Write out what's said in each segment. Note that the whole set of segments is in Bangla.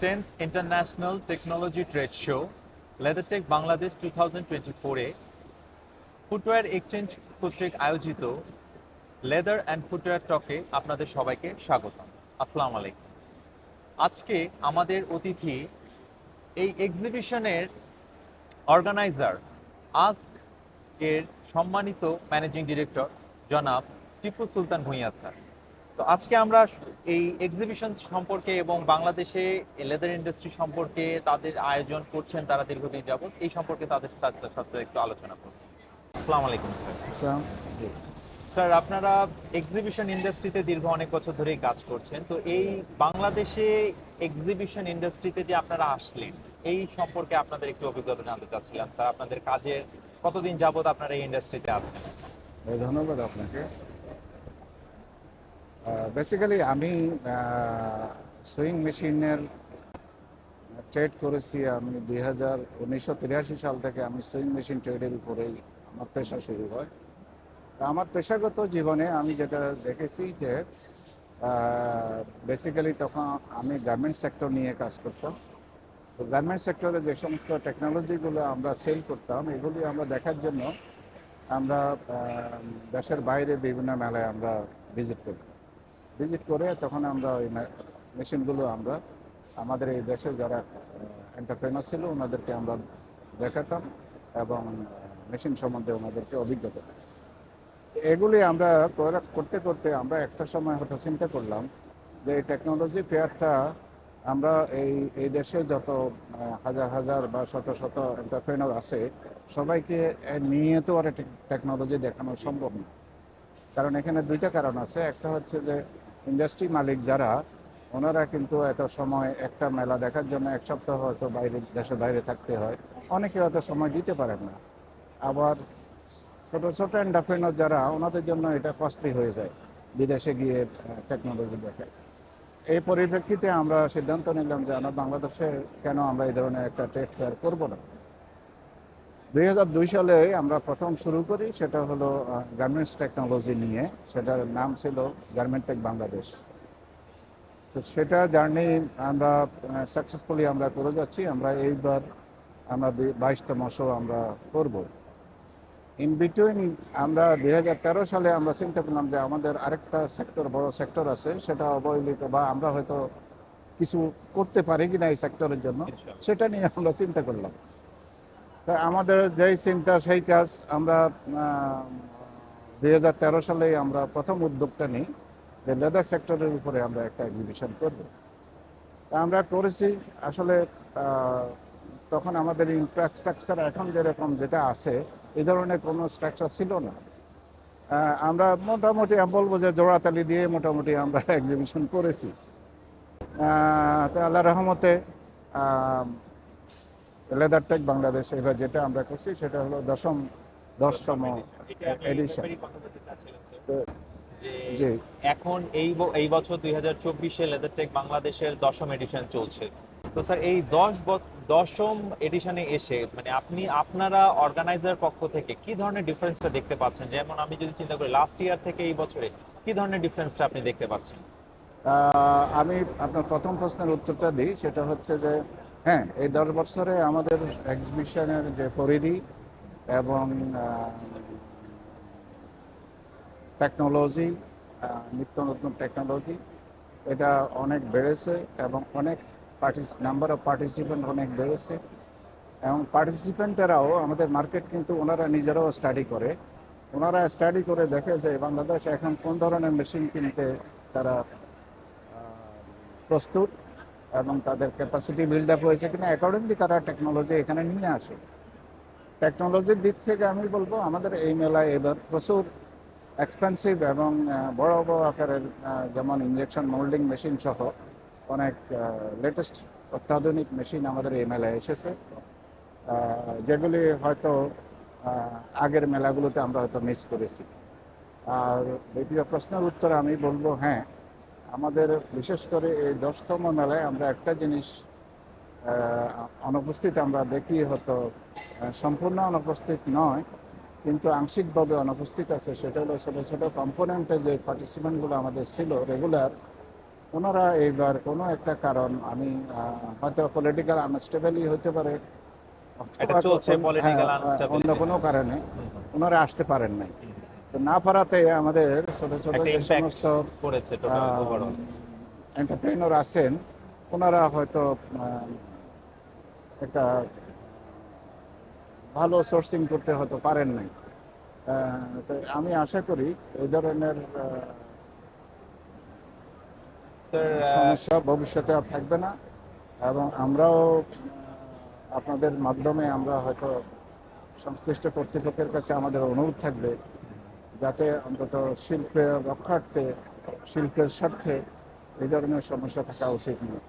10th International Technology Trade Show, LeatherTech Bangladesh 2024-এ ফুটওয়্যার এক্সচেঞ্জ কর্তৃক আয়োজিত লেদার অ্যান্ড ফুটওয়্যার টকে আপনাদের সবাইকে স্বাগতম। আসসালামু আলাইকুম। আজকে আমাদের অতিথি এই এক্সিবিশনের অর্গানাইজার আস্ক এর সম্মানিত ম্যানেজিং ডিরেক্টর জনাব টিপু সুলতান ভূঁইয়া স্যার। তো আজকে আমরা এই এক্সিবিশন সম্পর্কে এবং বাংলাদেশে লেদার ইন্ডাস্ট্রি সম্পর্কে তাদের আয়োজন করছেন তারা দীর্ঘদিন যাবত, এই সম্পর্কে তাদের সাথে একটু আলোচনা করব। আসসালামু আলাইকুম স্যার। স্যার, আপনারা এক্সিবিশন ইন্ডাস্ট্রিতে দীর্ঘ অনেক বছর ধরেই কাজ করছেন, তো এই বাংলাদেশে এক্সিবিশন ইন্ডাস্ট্রিতে যে আপনারা আসলেন এই সম্পর্কে আপনাদের একটু অভিজ্ঞতা জানতে চাচ্ছিলাম স্যার। আপনাদের কাজের কতদিন যাবত আপনারা এই ইন্ডাস্ট্রিতে আছেন? ধন্যবাদ আপনাকে। বেসিক্যালি আমি সুইং মেশিনের ট্রেড করেছি। আমি 1983 সাল থেকে আমি সুইং মেশিন ট্রেডের উপরেই আমার পেশা শুরু হয়। আমার পেশাগত জীবনে আমি যেটা দেখেছি যে বেসিক্যালি তখন আমি গার্মেন্টস সেক্টর নিয়ে কাজ করতাম। তো গার্মেন্টস সেক্টরে যে সমস্ত টেকনোলজিগুলো আমরা সেল করতাম এগুলি আমরা দেখার জন্য আমরা দেশের বাইরে বিভিন্ন মেলায় আমরা ভিজিট করে তখন আমরা ওই মেশিনগুলো আমরা আমাদের এই দেশে যারা এন্টারপ্রেনার ছিল ওনাদেরকে আমরা দেখাতাম এবং মেশিন সম্বন্ধে ওনাদেরকে অভিজ্ঞতা দিতাম। এগুলি আমরা করতে করতে আমরা একটা সময় হয়তো চিন্তা করলাম যে এই টেকনোলজি ফেয়ারটা আমরা এই দেশে যত হাজার হাজার বা শত শত এন্টারপ্রেনার আছে সবাইকে নিয়ে তো আর টেকনোলজি দেখানো সম্ভব না। কারণ এখানে দুইটা কারণ আছে। একটা হচ্ছে যে ইন্ডাস্ট্রি মালিক যারা ওনারা কিন্তু এত সময় একটা মেলা দেখার জন্য এক সপ্তাহ হয়তো দেশের বাইরে থাকতে হয়, অনেকে হয়তো সময় দিতে পারেন না। আবার ছোট ছোট এন্টারপ্রেনার যারা ওনাদের জন্য এটা কস্টলি হয়ে যায় বিদেশে গিয়ে টেকনোলজি দেখে। এই পরিপ্রেক্ষিতে আমরা সিদ্ধান্ত নিলাম যে আমরা বাংলাদেশে কেন আমরা এই ধরনের একটা ট্রেড ফেয়ার করবো না। 2002 সালে আমরা প্রথম শুরু করি, সেটা হলো গার্মেন্টস টেকনোলজি নিয়ে। সেটার নাম ছিল গার্মেন্টেক বাংলাদেশ। তো সেটা জার্নি আমরা সাকসেসফুলি আমরা করে যাচ্ছি। আমরা এইবার আমরা 22তম শো আমরা করব। ইন বিটুইন আমরা 2013 সালে আমরা চিন্তা করলাম যে আমাদের আরেকটা সেক্টর, বড় সেক্টর আছে, সেটা অবহেলিত বা আমরা হয়তো কিছু করতে পারি কিনা এই সেক্টরের জন্য, সেটা নিয়ে আমরা চিন্তা করলাম। তা আমাদের যেই চিন্তা সেই কাজ। আমরা 2013 সালে আমরা প্রথম উদ্যোগটা নিই যে লেদার সেক্টরের উপরে আমরা একটা এক্সিবিশন করব। তা আমরা করেছি। আসলে তখন আমাদের ইনফ্রাস্ট্রাকচার এখন যেরকম যেটা আছে এই ধরনের কোনো স্ট্রাকচার ছিল না। আমরা মোটামুটি বলবো যে জোড়াতালি দিয়ে মোটামুটি আমরা এক্সিবিশন করেছি। তো আল্লাহ রহমতে লেদারটেক বাংলাদেশ এবার যেটা আমরা করছি সেটা হলো 10তম এডিশন। যে এখন এই বছর 2024-এ লেদারটেক বাংলাদেশের 10ম এডিশন চলছে। তো স্যার, এই 10ম এডিশনে এসে মানে আপনারা অর্গানাইজার পক্ষ থেকে কি ধরনের ডিফারেন্সটা দেখতে পাচ্ছেন? যেমন আমি যদি চিন্তা করি লাস্ট ইয়ার থেকে এই বছরে কি ধরনের ডিফারেন্সটা আপনি দেখতে পাচ্ছেন? আমি আপনার প্রথম প্রশ্নের উত্তরটা দিই। সেটা হচ্ছে যে হ্যাঁ, এই 10 বছরে আমাদের এক্সিবিশনের যে পরিধি এবং টেকনোলজি, নিত্য নতুন টেকনোলজি, এটা অনেক বেড়েছে এবং অনেক নাম্বার অফ পার্টিসিপেন্ট অনেক বেড়েছে। এবং পার্টিসিপেন্টেরাও আমাদের মার্কেট কিন্তু ওনারা নিজেরাও স্টাডি করে দেখে যে বাংলাদেশ এখন কোন ধরনের মেশিন কিনতে তারা প্রস্তুত এবং তাদের ক্যাপাসিটি বিল্ড আপ হয়েছে কিনা, অ্যাকর্ডিংলি তারা টেকনোলজি এখানে নিয়ে আসে। টেকনোলজির দিক থেকে আমি বলবো আমাদের এই মেলায় এবার প্রচুর এক্সপেন্সিভ এবং বড় বড় আকারের যেমন ইনজেকশন মোল্ডিং মেশিন সহ অনেক লেটেস্ট অত্যাধুনিক মেশিন আমাদের এই মেলায় এসেছে, যেগুলি হয়তো আগের মেলাগুলোতে আমরা হয়তো মিস করেছি। আর দ্বিতীয় প্রশ্নের উত্তরে আমি বলবো হ্যাঁ, আমাদের বিশেষ করে এই 10তম মেলায় আমরা একটা জিনিস অনুপস্থিত আমরা দেখি, হয়তো সম্পূর্ণ অনুপস্থিত নয় কিন্তু আংশিকভাবে অনুপস্থিত আছে। সেটা হলো ছোটো ছোটো কম্পোনেন্টে যে পার্টিসিপেন্টগুলো আমাদের ছিল রেগুলার, ওনারা এইবার কোনো একটা কারণ, আমি হয়তো পলিটিক্যাল আনস্টেবলই হতে পারে, এটা অথবা চলছে পলিটিক্যাল অন্য আনস্টেবিলিটি। কোনো কারণে ওনারা আসতে পারেন নাই। তো না পারাতে আমাদের ছোট ছোট একটা যে ইম্প্যাক্ট সমস্ত পড়েছে টোটাল ওভারঅল। এন্টারপ্রেনর আছেন, ওনারা হয়তো একটা ভালো সোর্সিং করতে হয়তো পারেন নাই। তো আমি আশা করি এই ধরনের স্যার, সমস্যা ভবিষ্যতে আর থাকবে না, এবং আমরাও আপনাদের মাধ্যমে আমরা হয়তো সংশ্লিষ্ট কর্তৃপক্ষের কাছে আমাদের অনুরোধ থাকবে যাতে অন্তত শিল্পের রক্ষার্থে, শিল্পের স্বার্থে এই ধরনের সমস্যা থাকা উচিত নয়।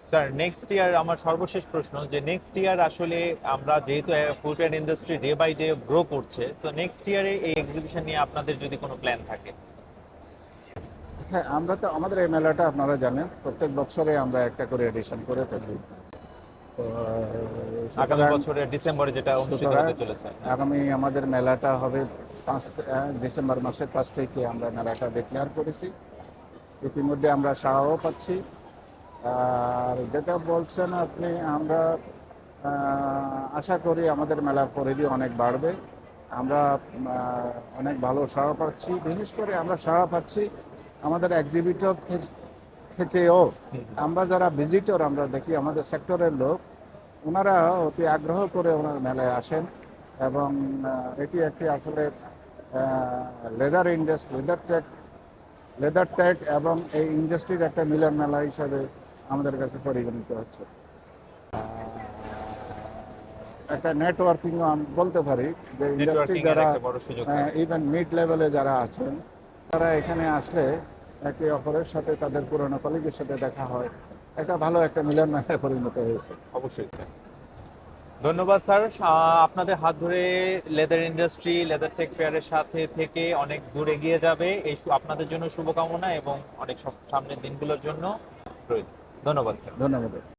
স্যার নেক্সট ইয়ার আমার সর্বশেষ প্রশ্ন, যে নেক্সট ইয়ার আসলে আমরা যেহেতু footwear industry day by day grow করছে, তো নেক্সট ইয়ারে এই এক্সিবিশন নিয়ে আপনাদের যদি কোনো প্ল্যান থাকে? হ্যাঁ, আমরা তো আমাদের এই মেলাটা আপনারা জানেন প্রত্যেক বছরে আমরা একটা করে এডিশন করে থাকি। তো আগামী সুতরাং বছরের ডিসেম্বরে যেটা অনুষ্ঠিত সুতরাং হতে চলেছে। আগামী আমাদের মেলাটা হবে ডিসেম্বর মাসের 5 তারিখে আমরা মেলাটা ডিক্লেয়ার করেছি। ইতিমধ্যে আমরা সাড়াও পাচ্ছি। আর যেটা বলছেন আপনি, আমরা আশা করি আমাদের মেলার পরিধি অনেক বাড়বে। আমরা অনেক ভালো সাড়া পাচ্ছি, বিশেষ করে আমরা সাড়া পাচ্ছি আমাদের এক্সিবিটর থেকেও। আমরা যারা ভিজিটর আমরা দেখি আমাদের সেক্টরের লোক, ওনারা অতি আগ্রহ করে ওনার মেলায় আসেন, এবং এটি একটি আসলে লেদার ইন্ডাস্ট্রি, লেদার টেক এবং এই ইন্ডাস্ট্রির একটা মিলন মেলা হিসাবে আমাদের কাছে পরিগণিত হচ্ছে। একটা নেটওয়ার্কিংও আমি বলতে পারি যে ইন্ডাস্ট্রি নেটওয়ার্কিং এর যারা একটা বড় সুযোগ থাকে। ইভেন মিড লেভেলে যারা আছেন, তারা এখানে আসলে একে অপরের সাথে তাদের পুরনো কলিগের সাথে দেখা হয়, একটা ভালো একটা মিলন মেলায় পরিণত হয়েছে। অবশ্যই স্যার, ধন্যবাদ স্যার। আপনাদের হাত ধরে লেদার ইন্ডাস্ট্রি লেদার টেক ফেয়ারের সাথে থেকে অনেক দূর এগিয়ে যাবে, এই আপনাদের জন্য শুভকামনা এবং অনেক সামনের দিনগুলোর জন্য রইল। ধন্যবাদ স্যার। ধন্যবাদ।